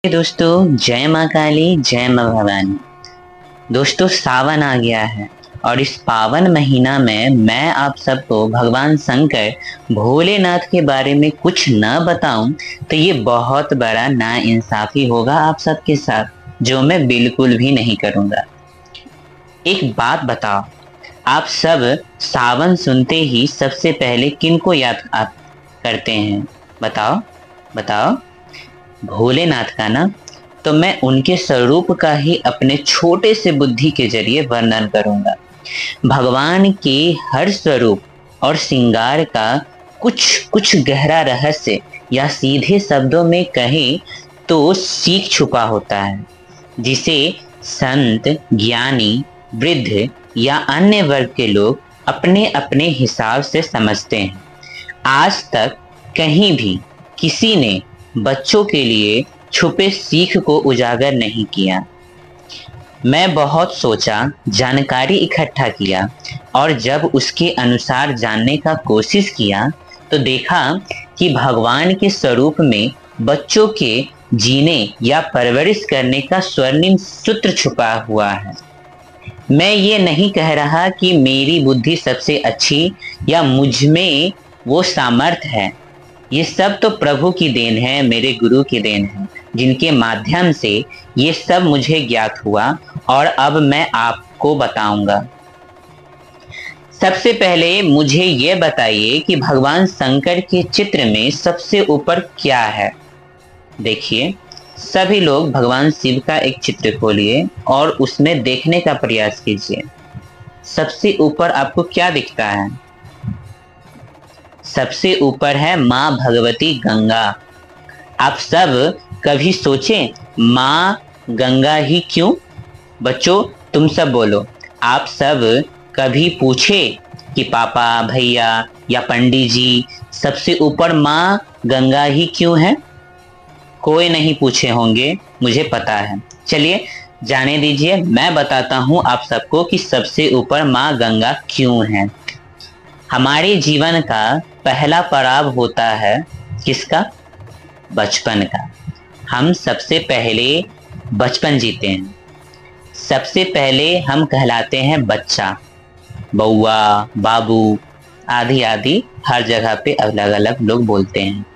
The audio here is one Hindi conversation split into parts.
दोस्तों, जय माँ काली, जय माँ भवानी। दोस्तों, सावन आ गया है और इस पावन महीना में मैं आप सबको भगवान शंकर भोलेनाथ के बारे में कुछ न बताऊं तो ये बहुत बड़ा नाइंसाफी होगा आप सबके साथ, जो मैं बिल्कुल भी नहीं करूंगा। एक बात बताओ, आप सब सावन सुनते ही सबसे पहले किनको याद आप करते हैं? बताओ बताओ। भोलेनाथ का ना? तो मैं उनके स्वरूप का ही अपने छोटे से बुद्धि के जरिए वर्णन करूंगा। भगवान के हर स्वरूप और श्रृंगार का कुछ कुछ गहरा रहस्य या सीधे शब्दों में कहें तो सीख छुपा होता है, जिसे संत, ज्ञानी, वृद्ध या अन्य वर्ग के लोग अपने अपने हिसाब से समझते हैं। आज तक कहीं भी किसी ने बच्चों के लिए छुपे सीख को उजागर नहीं किया। मैं बहुत सोचा, जानकारी इकट्ठा किया और जब उसके अनुसार जानने का कोशिश किया तो देखा कि भगवान के स्वरूप में बच्चों के जीने या परवरिश करने का स्वर्णिम सूत्र छुपा हुआ है। मैं ये नहीं कह रहा कि मेरी बुद्धि सबसे अच्छी या मुझ में वो सामर्थ्य है। ये सब तो प्रभु की देन है, मेरे गुरु की देन है, जिनके माध्यम से ये सब मुझे ज्ञात हुआ और अब मैं आपको बताऊंगा। सबसे पहले मुझे ये बताइए कि भगवान शंकर के चित्र में सबसे ऊपर क्या है? देखिए, सभी लोग भगवान शिव का एक चित्र खोलिए और उसमें देखने का प्रयास कीजिए। सबसे ऊपर आपको क्या दिखता है? सबसे ऊपर है माँ भगवती गंगा। आप सब कभी सोचें, माँ गंगा ही क्यों? बच्चों, तुम सब बोलो। आप सब कभी पूछे कि पापा, भैया या पंडित जी, सबसे ऊपर माँ गंगा ही क्यों है? कोई नहीं पूछे होंगे, मुझे पता है। चलिए जाने दीजिए, मैं बताता हूँ आप सबको कि सबसे ऊपर माँ गंगा क्यों है। हमारे जीवन का पहला पड़ाव होता है किसका? बचपन का। हम सबसे पहले बचपन जीते हैं। सबसे पहले हम कहलाते हैं बच्चा। बउआ, बाबू आदि आदि हर जगह पे अलग अलग लोग बोलते हैं।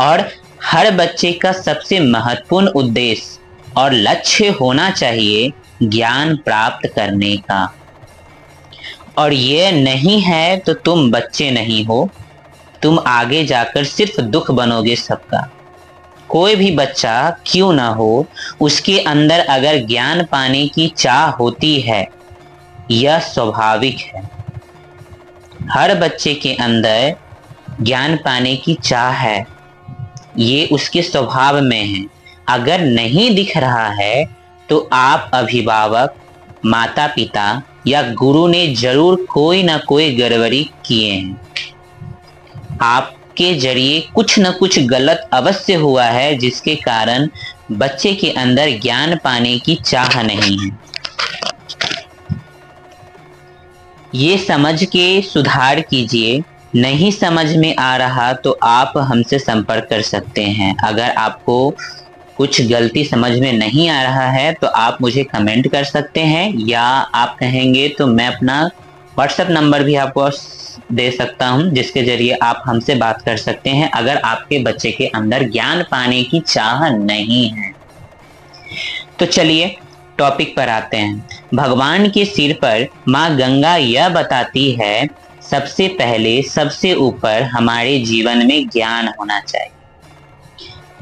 और हर बच्चे का सबसे महत्वपूर्ण उद्देश्य और लक्ष्य होना चाहिए ज्ञान प्राप्त करने का। और ये नहीं है तो तुम बच्चे नहीं हो, तुम आगे जाकर सिर्फ दुख बनोगे सबका। कोई भी बच्चा क्यों ना हो, उसके अंदर अगर ज्ञान पाने की चाह होती है, यह स्वाभाविक है। हर बच्चे के अंदर ज्ञान पाने की चाह है, ये उसके स्वभाव में है। अगर नहीं दिख रहा है तो आप अभिभावक, माता पिता या गुरु ने जरूर कोई ना कोई गड़बड़ी किए हैं। आपके जरिए कुछ न कुछ गलत अवश्य हुआ है, जिसके कारण बच्चे के अंदर ज्ञान पाने की चाह नहीं है। ये समझ के सुधार कीजिए। नहीं समझ में आ रहा तो आप हमसे संपर्क कर सकते हैं। अगर आपको कुछ गलती समझ में नहीं आ रहा है तो आप मुझे कमेंट कर सकते हैं, या आप कहेंगे तो मैं अपना व्हाट्सएप नंबर भी आपको दे सकता हूं, जिसके जरिए आप हमसे बात कर सकते हैं अगर आपके बच्चे के अंदर ज्ञान पाने की चाह नहीं है। तो चलिए टॉपिक पर आते हैं। भगवान के सिर पर माँ गंगा यह बताती है, सबसे पहले सबसे ऊपर हमारे जीवन में ज्ञान होना चाहिए।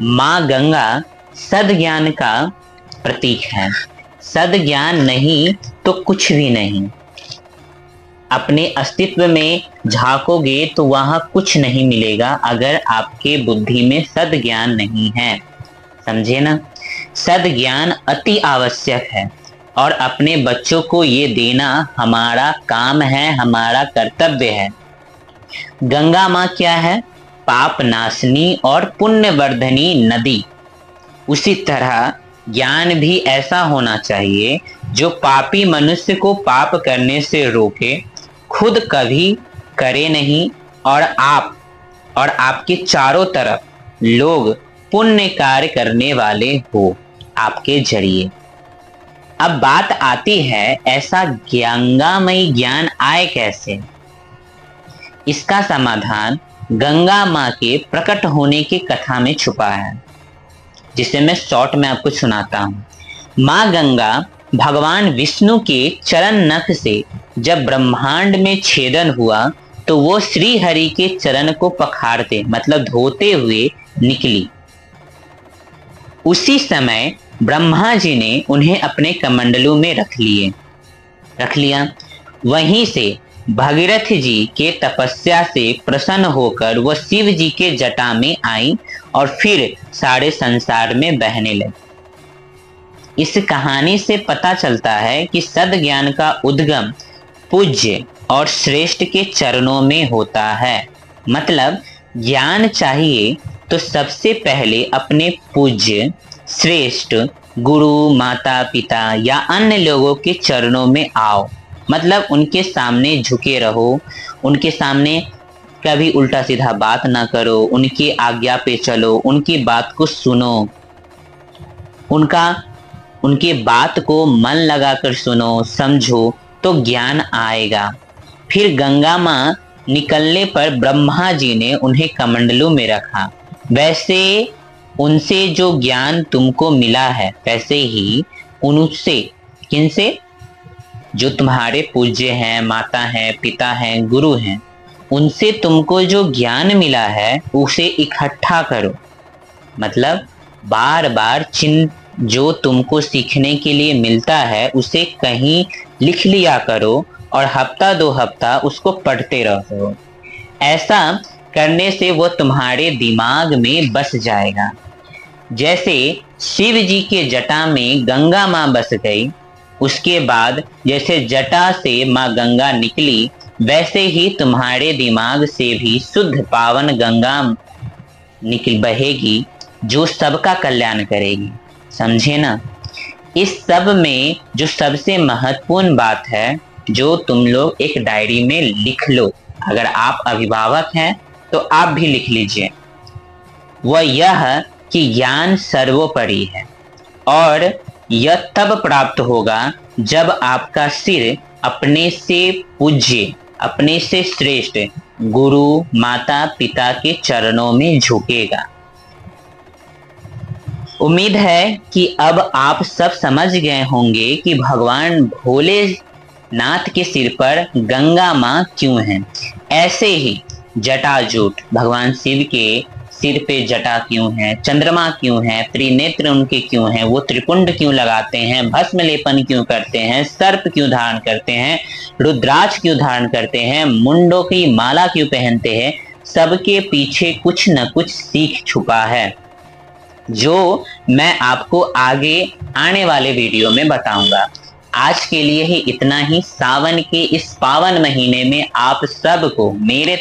माँ गंगा सद ज्ञान का प्रतीक है। सद ज्ञान नहीं तो कुछ भी नहीं। अपने अस्तित्व में झांकोगे तो वहां कुछ नहीं मिलेगा अगर आपके बुद्धि में सद ज्ञान नहीं है। समझे ना? सद ज्ञान अति आवश्यक है और अपने बच्चों को ये देना हमारा काम है, हमारा कर्तव्य है। गंगा माँ क्या है? पाप नाशनी और पुण्यवर्धनी नदी। उसी तरह ज्ञान भी ऐसा होना चाहिए जो पापी मनुष्य को पाप करने से रोके, खुद कभी करे नहीं और आप और आपके चारों तरफ लोग पुण्य कार्य करने वाले हो आपके जरिए। अब बात आती है ऐसा गंगामयी ज्ञान आए कैसे। इसका समाधान गंगा माँ के प्रकट होने की कथा में छुपा है, जिसे मैं शॉर्ट में आपको सुनाता हूं। माँ गंगा भगवान विष्णु के चरण नख से जब ब्रह्मांड में छेदन हुआ तो वो श्री हरि के चरण को पखारते मतलब धोते हुए निकली। उसी समय ब्रह्मा जी ने उन्हें अपने कमंडलू में रख लिया। वहीं से भगीरथ जी के तपस्या से प्रसन्न होकर वह शिव जी के जटा में आई और फिर सारे संसार में बहने लगी। इस कहानी से पता चलता है कि सद ज्ञान का उद्गम पूज्य और श्रेष्ठ के चरणों में होता है। मतलब ज्ञान चाहिए तो सबसे पहले अपने पूज्य श्रेष्ठ गुरु माता पिता या अन्य लोगों के चरणों में आओ। मतलब उनके सामने झुके रहो, उनके सामने कभी उल्टा सीधा बात ना करो, उनकी आज्ञा पे चलो, उनकी बात को सुनो, उनके बात को मन लगाकर सुनो, समझो तो ज्ञान आएगा। फिर गंगा माँ निकलने पर ब्रह्मा जी ने उन्हें कमंडलू में रखा। वैसे उनसे जो ज्ञान तुमको मिला है वैसे ही उनसे, किनसे, जो तुम्हारे पूज्य हैं, माता हैं, पिता हैं, गुरु हैं, उनसे तुमको जो ज्ञान मिला है उसे इकट्ठा करो। मतलब बार बार जो तुमको सीखने के लिए मिलता है उसे कहीं लिख लिया करो और हफ्ता 2 हफ्ता उसको पढ़ते रहो। ऐसा करने से वो तुम्हारे दिमाग में बस जाएगा। जैसे शिव जी के जटा में गंगा माँ बस गई, उसके बाद जैसे जटा से माँ गंगा निकली, वैसे ही तुम्हारे दिमाग से भी शुद्ध पावन गंगा निकल बहेगी जो सबका कल्याण करेगी। समझे ना। इस सब में जो सबसे महत्वपूर्ण बात है, जो तुम लोग एक डायरी में लिख लो, अगर आप अभिभावक हैं तो आप भी लिख लीजिए, वह यह कि ज्ञान सर्वोपरि है और यह तब प्राप्त होगा जब आपका सिर अपने से पूज्य, अपने से श्रेष्ठ गुरु माता पिता के चरणों में झुकेगा। उम्मीद है कि अब आप सब समझ गए होंगे कि भगवान भोलेनाथ के सिर पर गंगा माँ क्यों है। ऐसे ही जटाजूट भगवान शिव के सिर पे जटा क्यों है, चंद्रमा क्यों है, त्रिनेत्र उनके क्यों हैं, वो त्रिपुंड क्यों लगाते हैं, भस्म लेपन क्यों करते हैं, सर्प क्यों धारण करते हैं, रुद्राक्ष क्यों धारण करते हैं, मुंडों की माला क्यों पहनते हैं, सबके पीछे कुछ न कुछ सीख छुपा है, जो मैं आपको आगे आने वाले वीडियो में बताऊंगा। आज के लिए ही इतना ही। सावन के इस पावन महीने में आप सबको मेरे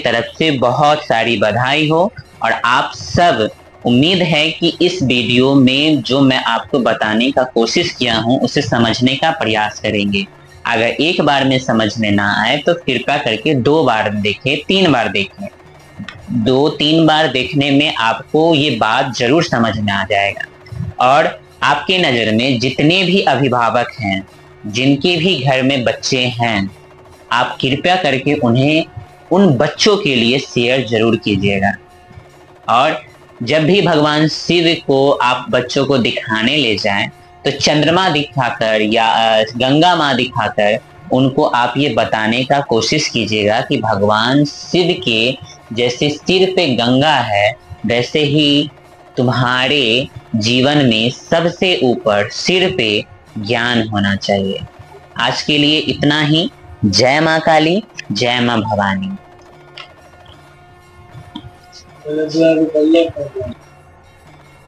तरफ से बहुत सारी बधाई हो और आप सब, उम्मीद है कि इस वीडियो में जो मैं आपको बताने का कोशिश किया हूं उसे समझने का प्रयास करेंगे। अगर एक बार में समझ में ना आए तो कृपया करके 2 बार देखें, 3 बार देखें। 2-3 बार देखने में आपको ये बात जरूर समझ में आ जाएगा। और आपके नज़र में जितने भी अभिभावक हैं, जिनके भी घर में बच्चे हैं, आप कृपया करके उन्हें उन बच्चों के लिए शेयर जरूर कीजिएगा। और जब भी भगवान शिव को आप बच्चों को दिखाने ले जाएं तो चंद्रमा दिखाकर या गंगा माँ दिखाकर उनको आप ये बताने का कोशिश कीजिएगा कि भगवान शिव के जैसे सिर पे गंगा है वैसे ही तुम्हारे जीवन में सबसे ऊपर सिर पे ज्ञान होना चाहिए। आज के लिए इतना ही। जय माँ काली, जय माँ भवानी।